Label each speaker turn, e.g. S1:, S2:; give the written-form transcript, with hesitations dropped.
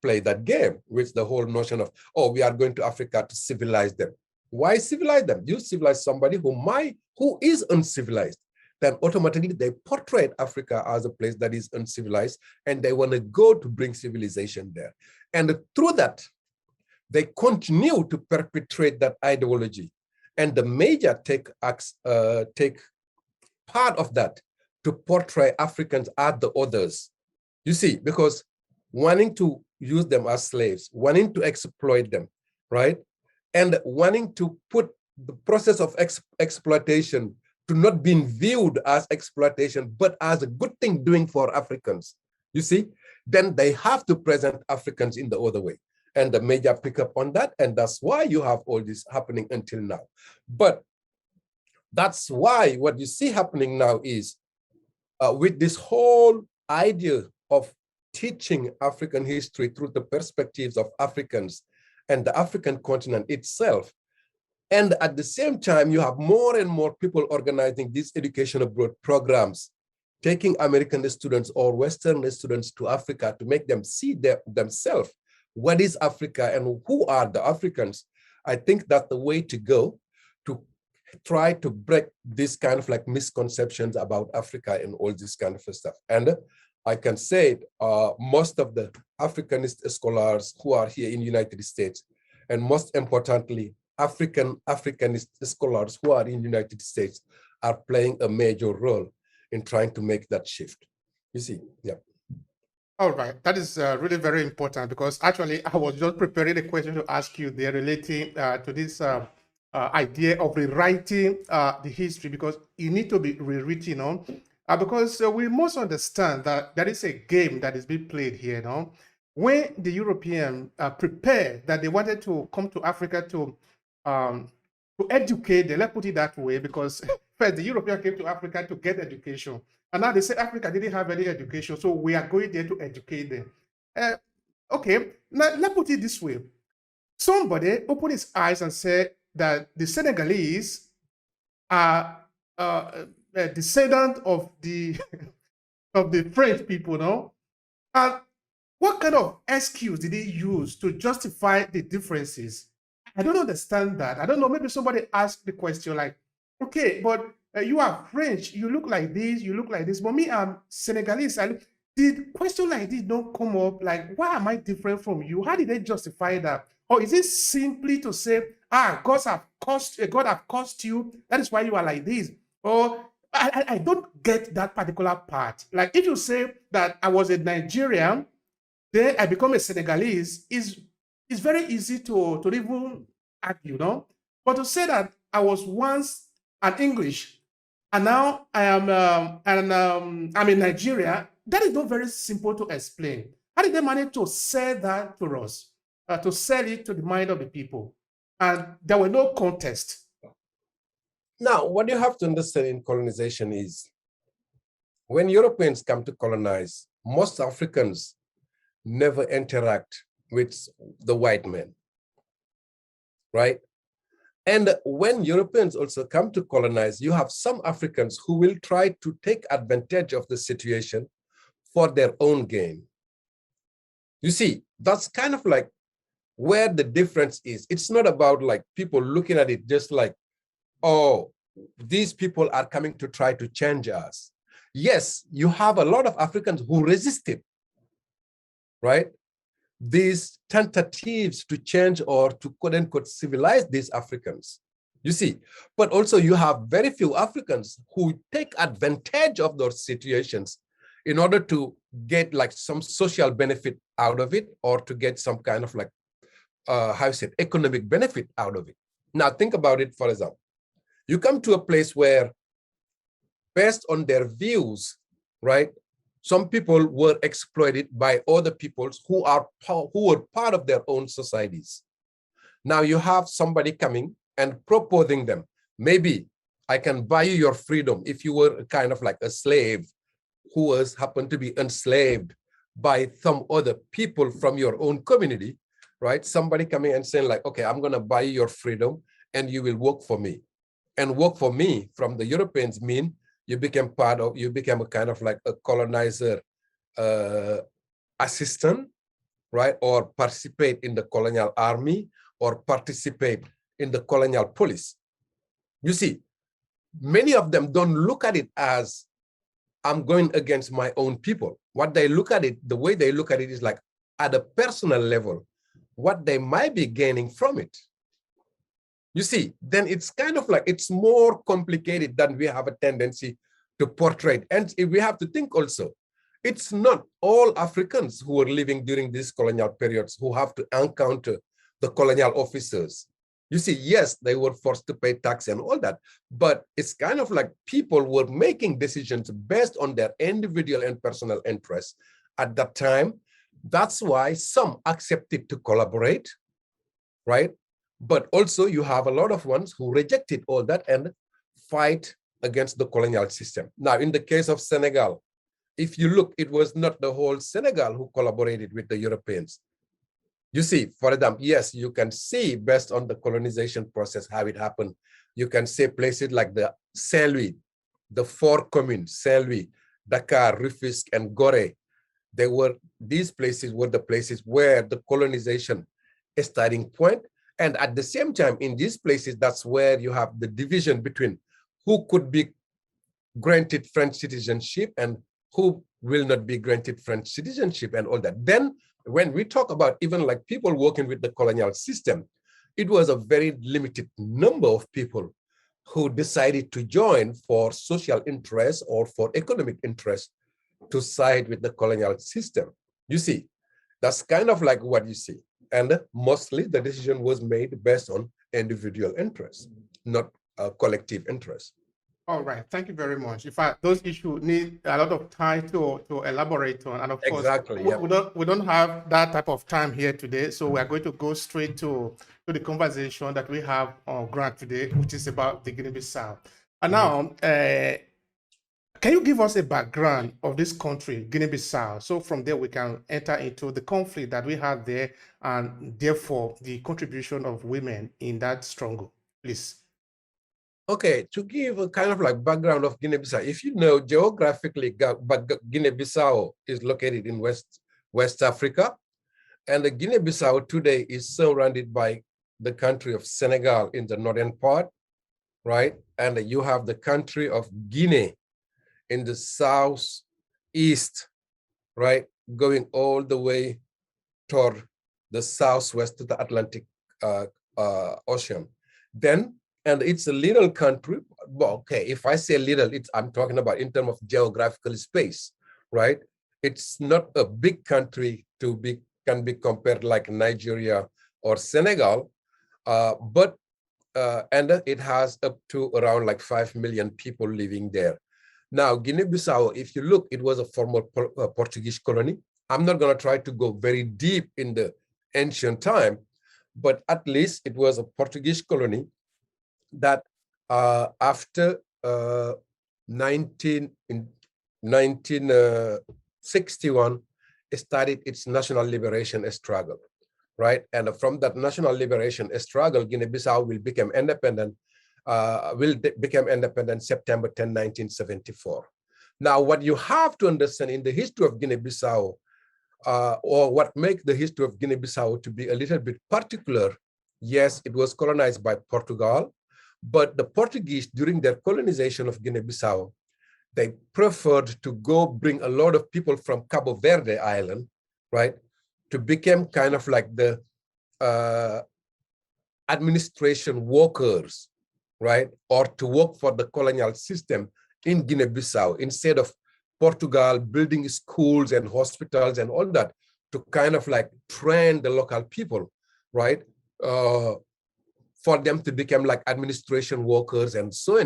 S1: play that game with the whole notion of, oh, we are going to Africa to civilize them. Why civilize them? You civilize somebody who is uncivilized. Then automatically they portray Africa as a place that is uncivilized, and they want to go to bring civilization there. And through that, they continue to perpetrate that ideology. And the media take part of that to portray Africans as the others. You see, because wanting to use them as slaves, wanting to exploit them, right? And wanting to put the process of exploitation to not being viewed as exploitation, but as a good thing doing for Africans, you see, then they have to present Africans in the other way. And the media pick up on that, and that's why you have all this happening until now. But that's why what you see happening now is with this whole idea of teaching African history through the perspectives of Africans and the African continent itself. And at the same time, you have more and more people organizing these education abroad programs, taking American students or Western students to Africa to make them see themselves. What is Africa and who are the Africans? I think that's the way to go to try to break this kind of like misconceptions about Africa and all this kind of stuff. And I can say most of the Africanist scholars who are here in the United States, and most importantly, Africanist scholars who are in the United States are playing a major role in trying to make that shift. You see, yeah.
S2: All right, that is really very important, because actually I was just preparing a question to ask you there relating to this idea of rewriting the history, because you need to be rewritten on, because we must understand that there is a game that is being played here now. When the Europeans prepared that they wanted to come to Africa to educate them, let's put it that way, because first the Europeans came to Africa to get education. And now they say Africa didn't have any education, so we are going there to educate them. Okay, now let's put it this way. Somebody opened his eyes and said that the Senegalese are a descendant of the of the French people, no? And what kind of excuse did they use to justify the differences? I don't understand that. I don't know, maybe somebody asked the question like, okay, but you are French, you look like this, you look like this, but me, I'm Senegalese. Did question like this don't come up? Like, why am I different from you? How did they justify that? Or is it simply to say, God have caused you, that is why you are like this? Or I don't get that particular part. Like, if you say that I was a Nigerian, then I become a Senegalese, is very easy to even argue, no? But to say that I was once an English, and now I am I'm in Nigeria, that is not very simple to explain. How did they manage to sell that to us, to sell it to the mind of the people? And there were no contest.
S1: Now, what you have to understand in colonization is when Europeans come to colonize, most Africans never interact with the white men, right? And when Europeans also come to colonize, you have some Africans who will try to take advantage of the situation for their own gain. You see, that's kind of like where the difference is. It's not about like people looking at it just like, oh, these people are coming to try to change us. Yes, you have a lot of Africans who resisted, right? These tentatives to change or to quote unquote civilize these Africans, you see. But also you have very few Africans who take advantage of those situations in order to get like some social benefit out of it, or to get some kind of like, how you say, economic benefit out of it. Now think about it, for example. You come to a place where, based on their views, right, some people were exploited by other peoples who were part of their own societies. Now you have somebody coming and proposing them, maybe I can buy you your freedom if you were kind of like a slave who happened to be enslaved by some other people from your own community, right? Somebody coming and saying like, okay, I'm gonna buy you your freedom and you will work for me. And work for me from the Europeans mean you became a kind of like a colonizer assistant, right? Or participate in the colonial army or participate in the colonial police. You see, many of them don't look at it as I'm going against my own people. What they look at it, the way they look at it is like at a personal level, what they might be gaining from it. You see, then it's kind of like, it's more complicated than we have a tendency to portray. And we have to think also, it's not all Africans who were living during these colonial periods who have to encounter the colonial officers. You see, yes, they were forced to pay tax and all that, but it's kind of like people were making decisions based on their individual and personal interests at that time. That's why some accepted to collaborate, right? But also you have a lot of ones who rejected all that and fight against the colonial system. Now, in the case of Senegal, if you look, it was not the whole Senegal who collaborated with the Europeans. You see, for example, yes, you can see based on the colonization process, how it happened. You can see places like the Saint-Louis, the four communes, Saint-Louis, Dakar, Rufisque, and Gorée. These places were the places where the colonization is starting point. And at the same time, in these places, that's where you have the division between who could be granted French citizenship and who will not be granted French citizenship and all that. Then when we talk about even like people working with the colonial system, it was a very limited number of people who decided to join for social interest or for economic interest to side with the colonial system. You see, that's kind of like what you see. And mostly the decision was made based on individual interest, not collective interest.
S2: All right, thank you very much. In fact, those issues need a lot of time to elaborate on, and of course,
S1: Exactly, yeah.
S2: we don't have that type of time here today, so we are going to go straight to the conversation that we have on ground today, which is about the Guinea-Bissau. And now, can you give us a background of this country, Guinea-Bissau? So from there, we can enter into the conflict that we had there, and therefore the contribution of women in that struggle, please.
S1: Okay, to give a kind of like background of Guinea-Bissau, if you know geographically, Guinea-Bissau is located in West Africa, and the Guinea-Bissau today is surrounded by the country of Senegal in the northern part, right? And you have the country of Guinea in the southeast, right? Going all the way toward the southwest to the Atlantic Ocean. Then, and it's a little country. Well, okay, if I say little, I'm talking about in terms of geographical space, right? It's not a big country can be compared like Nigeria or Senegal, and it has up to around like 5 million people living there. Now, Guinea-Bissau, if you look, it was a former Portuguese colony. I'm not going to try to go very deep in the ancient time, but at least it was a Portuguese colony that after 1961, it started its national liberation struggle, right? And from that national liberation struggle, Guinea-Bissau will become independent, September 10, 1974. Now, what you have to understand in the history of Guinea-Bissau, or what makes the history of Guinea-Bissau to be a little bit particular, yes, it was colonized by Portugal, but the Portuguese, during their colonization of Guinea-Bissau, they preferred to go bring a lot of people from Cabo Verde Island, right, to become kind of like the administration workers, right, or to work for the colonial system in Guinea-Bissau, instead of Portugal building schools and hospitals and all that to kind of like train the local people, right, for them to become like administration workers and so.